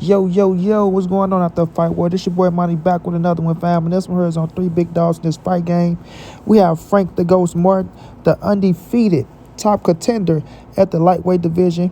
Yo, what's going on out there, Fight War? This your boy Monty back with another one, fam. And this one here is on three big dogs in this fight game. We have Frank the Ghost Martin, the undefeated top contender at the lightweight division,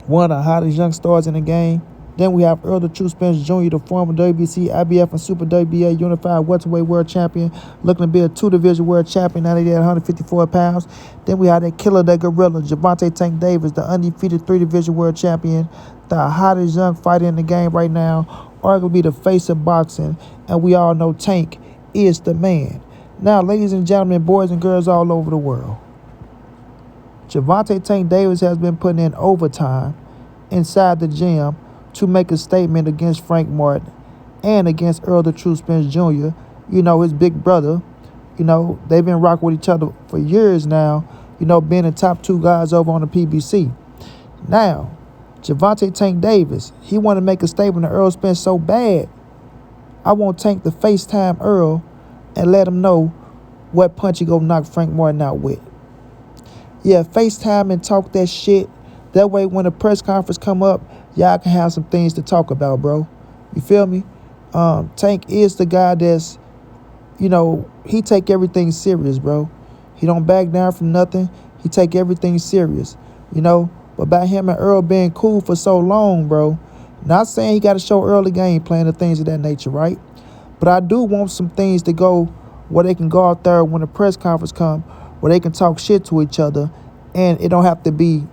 one of the hottest young stars in the game. Then we have Errol the True Spence Jr., the former WBC, IBF, and Super WBA Unified Welterweight World Champion, looking to be a two-division world champion, now they at 154 pounds. Then we have that killer, that gorilla, Gervonta Tank Davis, the undefeated three-division world champion, the hottest young fighter in the game right now, arguably the face of boxing, and we all know Tank is the man. Now, ladies and gentlemen, boys and girls all over the world, Gervonta Tank Davis has been putting in overtime inside the gym to make a statement against Frank Martin and against Errol the True Spence Jr., his big brother. They've been rocking with each other for years now, being the top two guys over on the PBC. Now, Gervonta Tank Davis, he want to make a statement to Errol Spence so bad. I want Tank to FaceTime Errol and let him know what punch he gonna knock Frank Martin out with. Yeah, FaceTime and talk that shit. That way when the press conference come up, y'all can have some things to talk about, bro. You feel me? Tank is the guy that's, he take everything serious, bro. He don't back down from nothing. He take everything serious, But by him and Errol being cool for so long, bro, not saying he got to show Errol the game plan and things of that nature, right? But I do want some things to go where they can go out there when the press conference come, where they can talk shit to each other, and it don't have to be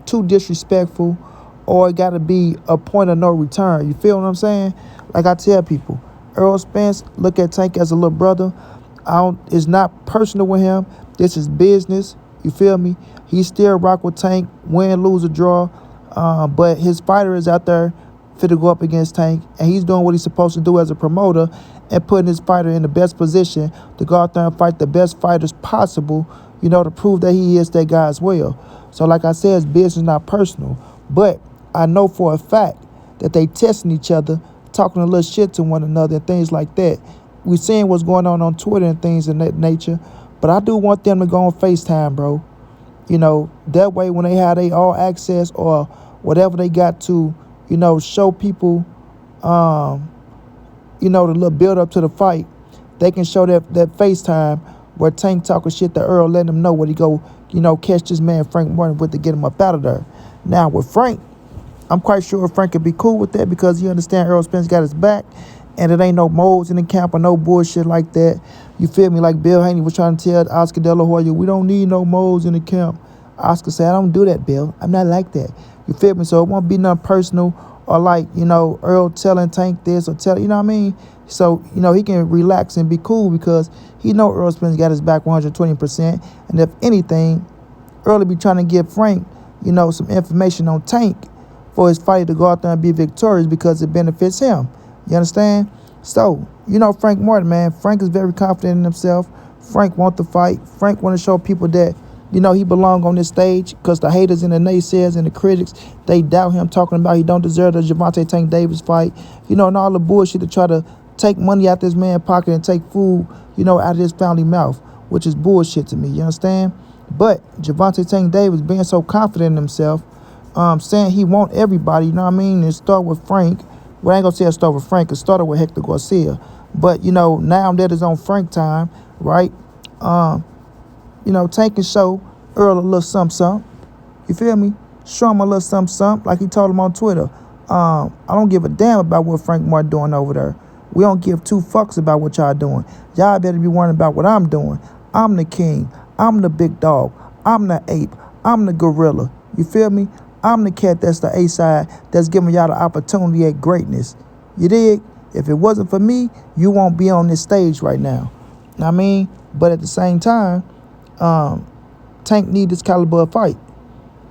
too disrespectful, or it got to be a point of no return. You feel what I'm saying? Like I tell people, Errol Spence look at Tank as a little brother. It's not personal with him. This is business. You feel me? He still rock with Tank, win, lose, or draw. But his fighter is out there fit to go up against Tank, and he's doing what he's supposed to do as a promoter and putting his fighter in the best position to go out there and fight the best fighters possible, to prove that he is that guy as well. So like I said, it's business, not personal. But I know for a fact that they testing each other, talking a little shit to one another and things like that. We seeing what's going on Twitter and things of that nature. But I do want them to go on FaceTime, bro. That way when they have their all access or whatever they got to, show people, the little build up to the fight, they can show that FaceTime where Tank talking shit to Errol, letting him know what he go, catch this man Frank Martin with to get him up out of there. Now with Frank, I'm quite sure Frank could be cool with that because he understand Errol Spence got his back, and it ain't no moles in the camp or no bullshit like that. You feel me? Like Bill Haney was trying to tell Oscar De La Hoya, we don't need no moles in the camp. Oscar said, I don't do that, Bill. I'm not like that. You feel me? So it won't be nothing personal or like, Errol telling Tank this or tell, you know what I mean? So, he can relax and be cool because he know Errol Spence got his back 120%. And if anything, Errol be trying to give Frank, some information on Tank for his fight to go out there and be victorious because it benefits him. You understand? So, Frank Martin, man, Frank is very confident in himself. Frank want to fight. Frank want to show people that, he belong on this stage because the haters and the naysayers and the critics, they doubt him, talking about he don't deserve the Gervonta Tank Davis fight, and all the bullshit to try to take money out this man's pocket and take food, out of his family mouth, which is bullshit to me, you understand? But Gervonta Tank Davis being so confident in himself, saying he want everybody, and start with Frank. Well, I ain't gonna say it start with Frank, it started with Hector Garcia. But, now that is on Frank time, right? Tank can show Errol a little something. You feel me? Show him a little something, like he told him on Twitter. I don't give a damn about what Frank Martin doing over there. We don't give two fucks about what y'all doing. Y'all better be worrying about what I'm doing. I'm the king. I'm the big dog. I'm the ape. I'm the gorilla. You feel me? I'm the cat that's the A-side that's giving y'all the opportunity at greatness. You dig? If it wasn't for me, you won't be on this stage right now. But at the same time, Tank need this caliber of fight.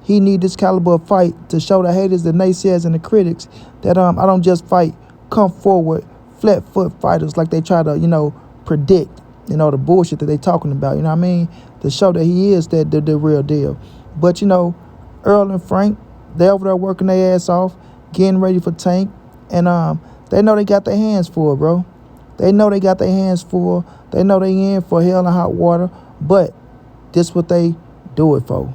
He need this caliber of fight to show the haters, the naysayers, and the critics that I don't just fight come forward, flat foot fighters like they try to, predict, the bullshit that they talking about, to show that he is the real deal. But, Errol and Frank, they over there working their ass off, getting ready for Tank, and they know they got their hands full, bro. They know they got their hands full. They know they in for hell and hot water, but this what they do it for.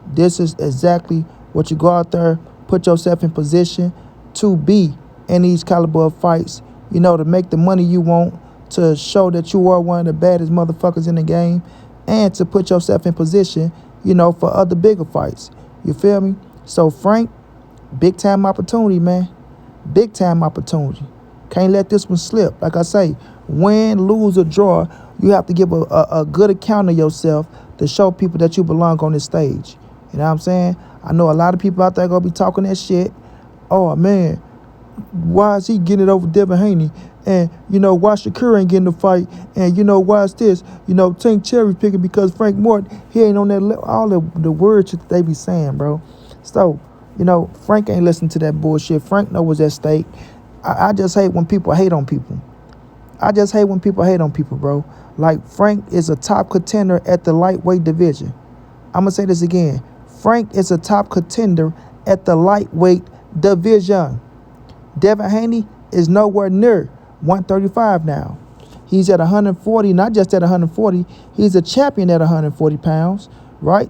This is exactly what you go out there, put yourself in position to be in these caliber of fights, to make the money you want, to show that you are one of the baddest motherfuckers in the game, and to put yourself in position, for other bigger fights. You feel me? So Frank, big time opportunity, man. Big time opportunity. Can't let this one slip. Like I say, win, lose, or draw, you have to give a good account of yourself to show people that you belong on this stage. You know what I'm saying? I know a lot of people out there going to be talking that shit. Oh, man, why is he getting it over Devin Haney? And, why Shakur ain't getting the fight? And, why is this? Tank cherry picking because Frank Morton, he ain't on that level. All the words that they be saying, bro. So, Frank ain't listening to that bullshit. Frank know what's at stake. I just hate when people hate on people. I just hate when people hate on people, bro. Like, Frank is a top contender at the lightweight division. I'm going to say this again. Frank is a top contender at the lightweight division. Devin Haney is nowhere near 135 now. He's at 140, not just at 140. He's a champion at 140 pounds, right?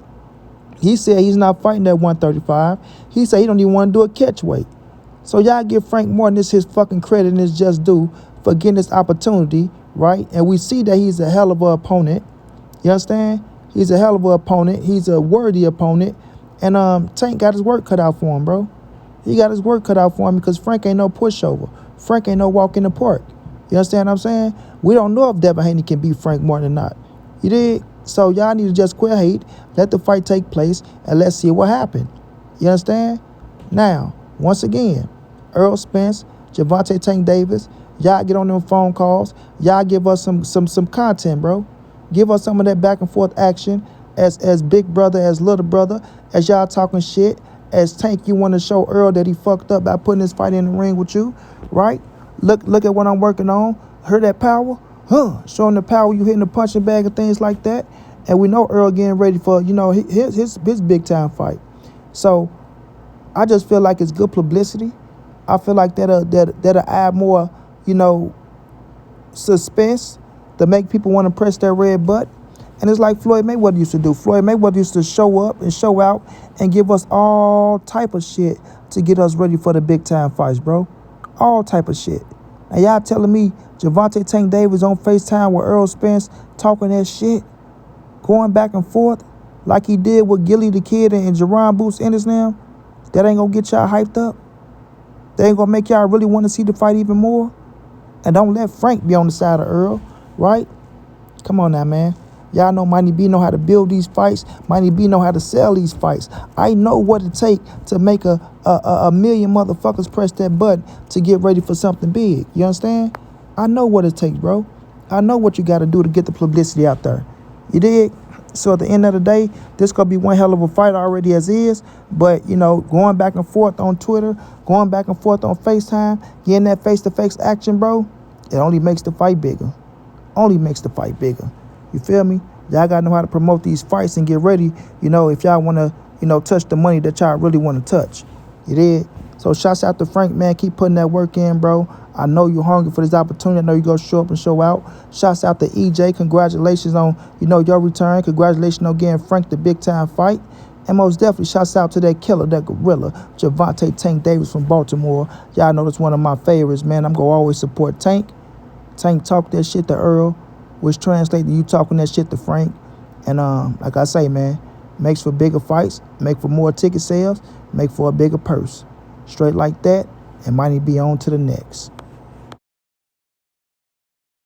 He said he's not fighting at 135. He said he don't even want to do a catch weight. So y'all give Frank Morton his fucking credit and his just due for getting this opportunity, right? And we see that he's a hell of an opponent. You understand? He's a hell of an opponent. He's a worthy opponent. And Tank got his work cut out for him, bro. He got his work cut out for him because Frank ain't no pushover. Frank ain't no walk in the park. You understand what I'm saying? We don't know if Devin Haney can beat Frank Morton or not. You dig? So y'all need to just quit hate, let the fight take place, and let's see what happened. You understand? Now, once again, Errol Spence, Gervonta Tank Davis, y'all get on them phone calls. Y'all give us some content, bro. Give us some of that back and forth action as big brother, as little brother, as y'all talking shit. As Tank, you want to show Errol that he fucked up by putting his fight in the ring with you, right? Look at what I'm working on. Heard that power? Showing the power, you hitting the punching bag and things like that. And we know Errol getting ready for, his big time fight. So I just feel like it's good publicity. I feel like that'll add more, suspense to make people want to press that red button. And it's like Floyd Mayweather used to do. Floyd Mayweather used to show up and show out and give us all type of shit to get us ready for the big time fights, bro. All type of shit. And y'all telling me Gervonta Tank Davis on FaceTime with Errol Spence talking that shit, going back and forth like he did with Gilly the Kid and Jerron Boots Ennis now, that ain't gonna get y'all hyped up? They ain't gonna make y'all really want to see the fight even more? And don't let Frank be on the side of Errol, right? Come on now, man. Y'all know Mighty B know how to build these fights. Mighty B know how to sell these fights. I know what it takes to make a million motherfuckers press that button to get ready for something big. You understand? I know what it takes, bro. I know what you got to do to get the publicity out there. You dig? So at the end of the day, this going to be one hell of a fight already as is. But, going back and forth on Twitter, going back and forth on FaceTime, getting that face-to-face action, bro, it only makes the fight bigger. Only makes the fight bigger. You feel me? Y'all got to know how to promote these fights and get ready, if y'all want to, touch the money that y'all really want to touch. You did? So shouts out to Frank, man. Keep putting that work in, bro. I know you're hungry for this opportunity. I know you're going to show up and show out. Shouts out to EJ. Congratulations on, your return. Congratulations on getting Frank the big-time fight. And most definitely, shouts out to that killer, that gorilla, Gervonta Tank Davis from Baltimore. Y'all know that's one of my favorites, man. I'm going to always support Tank. Tank talk that shit to Errol, which translates to you talking that shit to Frank. And like I say, man, makes for bigger fights, make for more ticket sales, make for a bigger purse. Straight like that, and Mighty be on to the next.